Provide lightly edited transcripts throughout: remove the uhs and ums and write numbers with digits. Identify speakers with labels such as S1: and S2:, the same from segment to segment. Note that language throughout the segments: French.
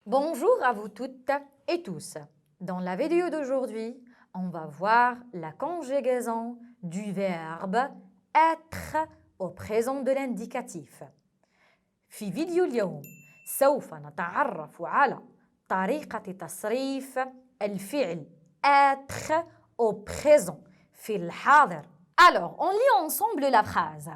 S1: Bonjour à vous toutes et tous. Dans la vidéo d'aujourd'hui, on va voir la conjugaison du verbe être au présent de l'indicatif. في فيديو اليوم سوف نتعرف على طريقة تصريف الفعل être au présent في الحاضر. Alors, on lit ensemble la phrase.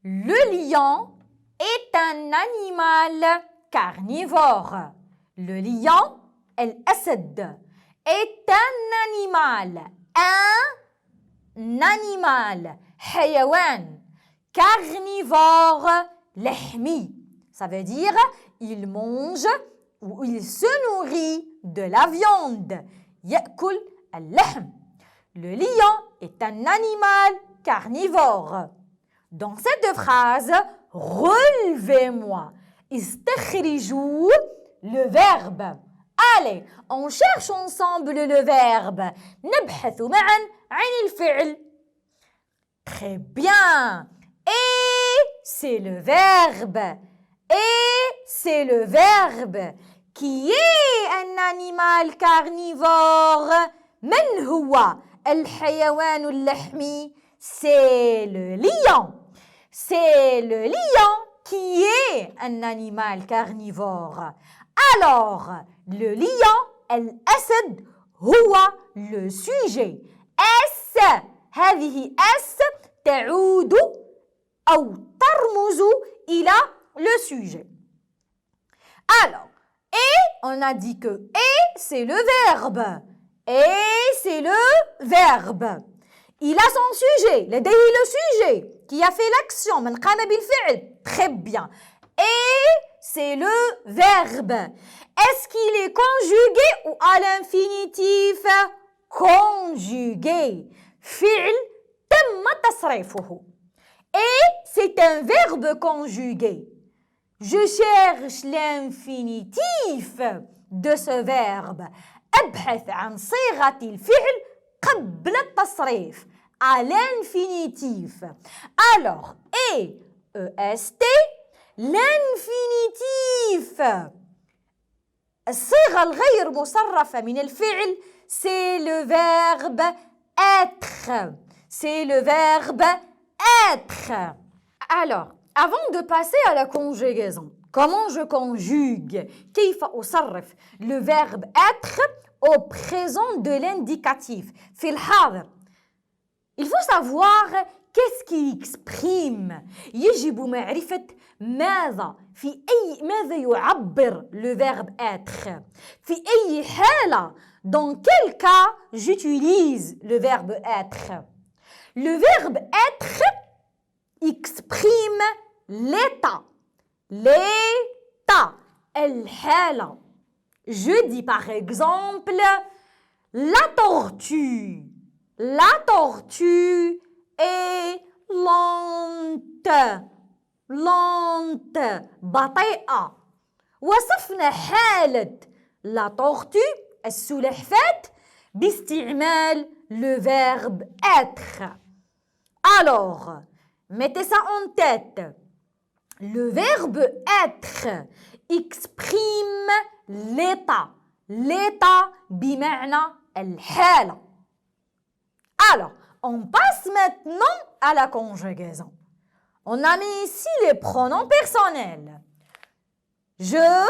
S1: Le lion est un animal carnivore. Le lion, الأسد, est un animal, حيوان, carnivore, لحمي. Ça veut dire, il mange ou il se nourrit de la viande. يأكل اللحم. Le lion est un animal carnivore. Dans cette phrase, relevez-moi. استخرجوا le verbe. Allez, on cherche ensemble le verbe. نبحث معا عن الفعل. Très bien. Et c'est le verbe. Et c'est le verbe qui est un animal carnivore. من هو الحيوان اللحمي? C'est le lion. C'est le lion qui est un animal carnivore. Alors, le lion, الأسد, هو le sujet. S, هذه S تعود أو ترمز إلى le sujet. Alors, et, on a dit que et, c'est le verbe. Et, c'est le verbe. Il a son sujet, لديه le sujet qui a fait l'action, من قام بالفعل. Très bien. Et c'est le verbe. Est-ce qu'il est conjugué ou à l'infinitif? Conjugué. فعل تم تصريفه. Et c'est un verbe conjugué. Je cherche l'infinitif de ce verbe. أبحث عن صيغة الفعل قبل التصريف. À l'infinitif. Alors, et, est, l'infinitif. الصيغة الغير مصرفة من الفعل, c'est le verbe être. C'est le verbe être. Alors, avant de passer à la conjugaison, comment je conjugue? كيف أصرف le verbe être au présent de l'indicatif في الحاضر. Il faut savoir qu'est-ce qui exprime. يجب معرفة ماذا يعبر le verbe être. في أي حالة, dans quel cas j'utilise le verbe être. Le verbe être exprime l'état. L'état, الحالة. Je dis par exemple la tortue. La tortue est lente. lente. بطيئة. وصفنا حالة la tortue السلحفاة باستعمال le verbe être. Alors, mettez ça en tête. Le verbe être exprime l'état. l'état بمعنى الحالة. Alors, on passe maintenant à la conjugaison. On a mis ici les pronoms personnels. Je,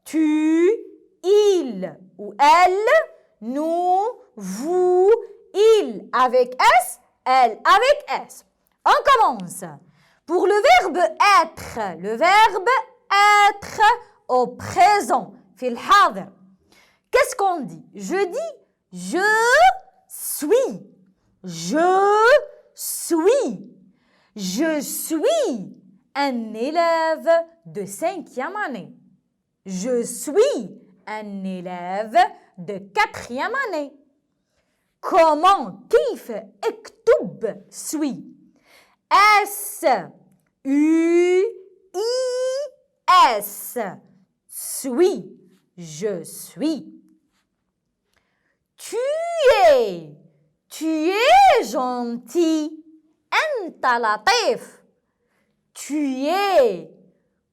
S1: tu, il ou elle, nous, vous, il avec S, elle avec S. On commence. Pour le verbe être au présent, في الحاضر. Qu'est-ce qu'on dit? Je dis je suis. Je suis. Je suis un élève de 5e année. Je suis un élève de 4e année. Comment? كيف اكتب suis. S U I S. Suis. Je suis. Tu es. Tu es gentil. أنت لطيف. Tu es.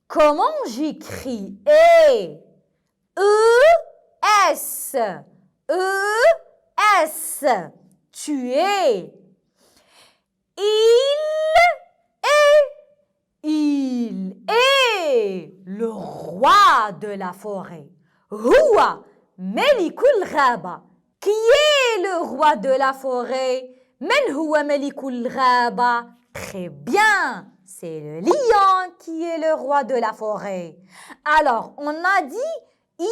S1: Comment j'écris E S. E-S. Tu es. Il est le roi de la forêt. Huwa Melikul Ghaba. Qui est le roi de la forêt? Men huwa Melikul Ghaba. Très bien, c'est le lion qui est le roi de la forêt. Alors, on a dit il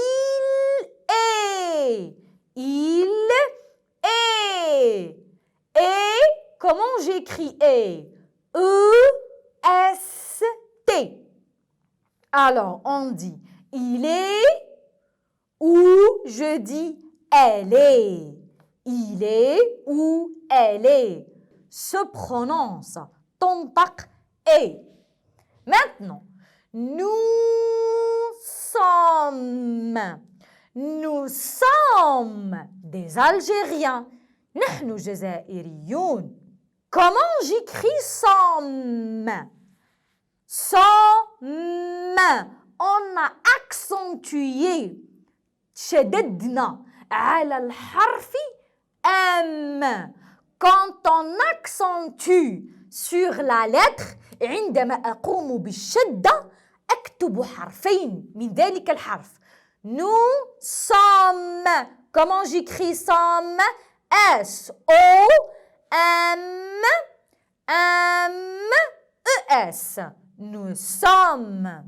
S1: est. Il est. Et comment j'écris est? E-S-T. Alors, on dit il est ou je dis elle est. Il est ou elle est. Se prononce. Tontak est. Maintenant, nous sommes des Algériens. نحن جزائريون. Comment j'écris somme? Somme. On a accentué. شددنا على الحرف M. Quand on accentue sur la lettre عندما أقوم بالشدة أكتب حرفين من ذلك الحرف. Nous sommes. Comment j'écris somme? S-O-M-M-E-S. Nous sommes.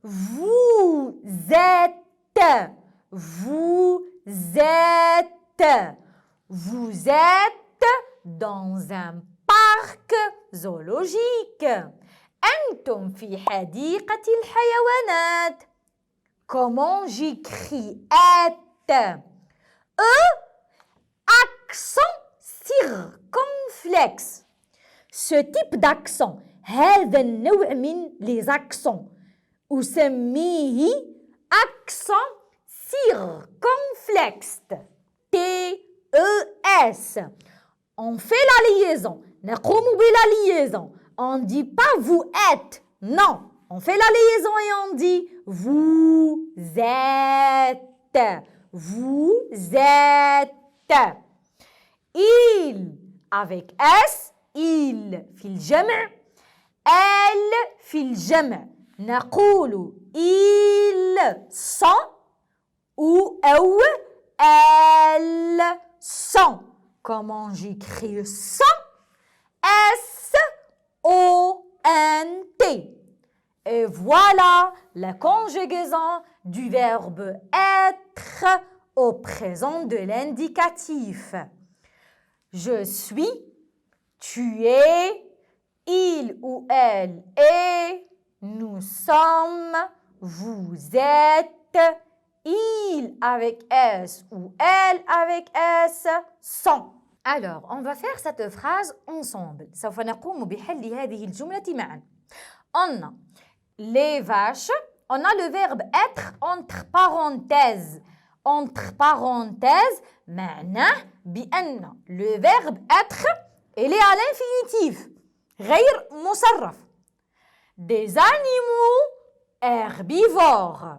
S1: Vous êtes. Vous êtes. Vous êtes dans un parc zoologique. أنتم في حديقة الحيوانات. Comment j'écris être? Accent circonflexe. Ce type d'accent, هذا النوع من les accents, أسميه accent circonflexe. T-E-S. On fait la liaison. نقوم بلا liaison. On ne dit pas vous êtes. Non. On fait la liaison et on dit vous êtes. Vous êtes. Il avec S. Il في الجمع. Elle في الجمع. نقول ils sont ou elles sont. Comment j'écris sont? S-O-N-T. Et voilà la conjugaison du verbe être au présent de l'indicatif. Je suis, tu es, il ou elle est, nous sommes, vous êtes, il avec S ou elle avec S sont. Alors, on va faire cette phrase ensemble. سوف نقوم بحل هذه الجملة معا. On a les vaches, on a le verbe être entre parenthèses. Entre parenthèses, معناه بأن le verbe être, il est à l'infinitif. غير مصرف. Des animaux herbivores.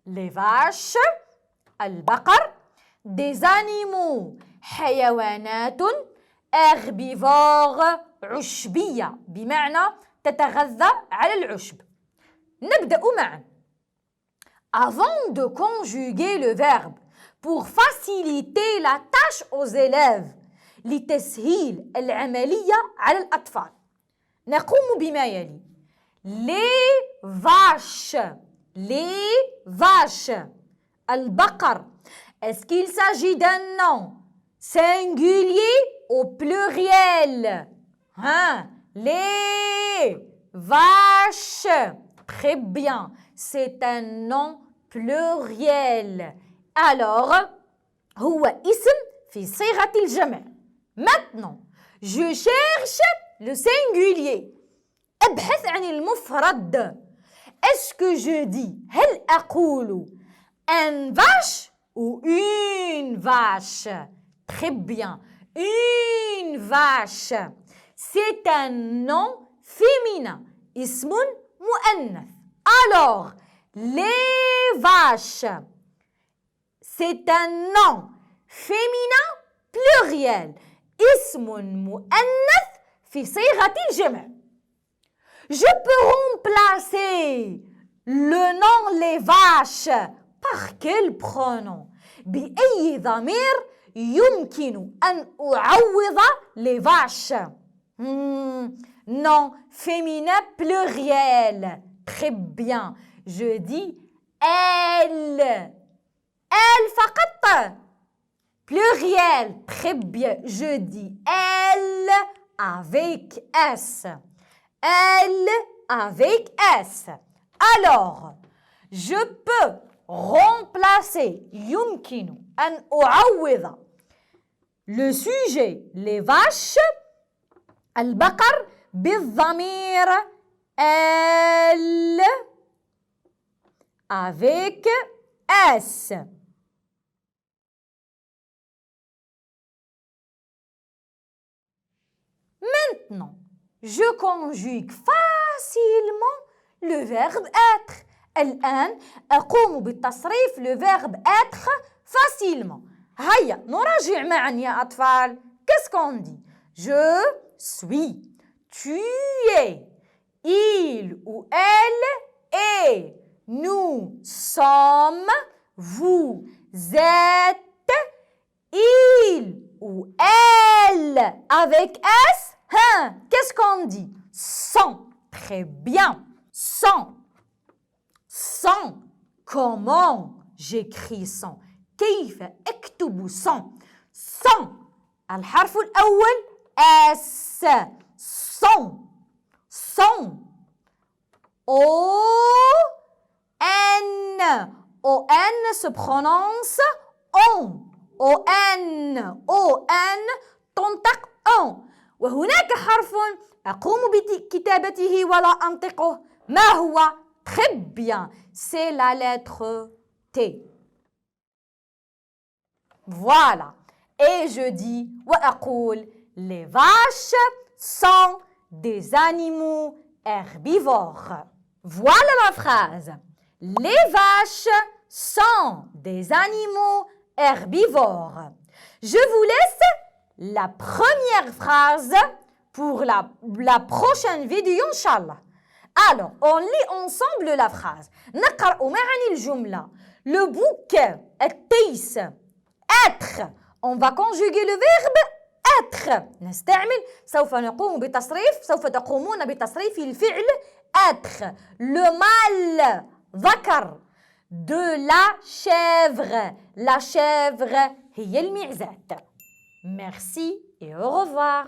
S1: Les vaches, البقر. Des animaux حيوانات herbivores عشبية بمعنى تتغذى على العشب. نبدأ معا. Avant de conjuguer le verbe pour faciliter la tâche aux élèves لتسهيل العملية على الأطفال نقوم بما يلي. Les vaches. البقر. Est-ce qu'il s'agit d'un nom singulier ou pluriel? Hein? Les vaches. Très bien. C'est un nom pluriel. Alors, هو اسم في صيغة الجمع. Maintenant, je cherche le singulier. أبحث عن المفرد. Est-ce que je dis هل أقول un vache ou une vache? Très bien. Une vache. C'est un nom féminin. اسم مؤنث. Alors, les vaches, c'est un nom féminin pluriel. اسم مؤنث في صيغة الجمع. Je peux remplacer le nom les vaches par quel pronom? بأي ضمير يمكن أن أعوض les vaches? Non, féminin pluriel. Très bien. Je dis elle. Elle فقط. Pluriel. Très bien. Je dis elle avec S. Elle avec S. Alors, je peux remplacer يمكن أن أعوض le sujet les vaches البقر بالضمير elle avec S. Maintenant, je conjugue facilement le verbe être. الآن أقوم بالتصريف le verbe être facilement. هيا نراجع معا يا أطفال. Qu'est-ce qu'on dit? Je suis, tu es, il ou elle est, nous sommes, vous êtes, il ou elle avec S. Qu'est-ce qu'on dit? Sont. Très bien. Sont. Sont. Comment j'écris sont? كيف أكتب sont? Sont. الحرف الأول S. Sont. Sont. O-N. O-N se prononce on. O-N. O-N تنطق on. وهناك حرف أقوم بكتابته ولا أنطقه. ما هو؟ Très bien. C'est la lettre T. Voilà. Et je dis وأقول les vaches sont des animaux herbivores. Voilà la phrase. Les vaches sont des animaux herbivores. Je vous laisse la première phrase pour la prochaine vidéo, Inch'Allah. Alors, on lit ensemble la phrase. نقرأ معا الجملة. Le bouc, التيس, être. On va conjuguer le verbe être. نستعمل سوف تقومون بتصريف الفعل être. Le mâle, ذكر. De la chèvre. La chèvre هي المعزة. Merci et au revoir.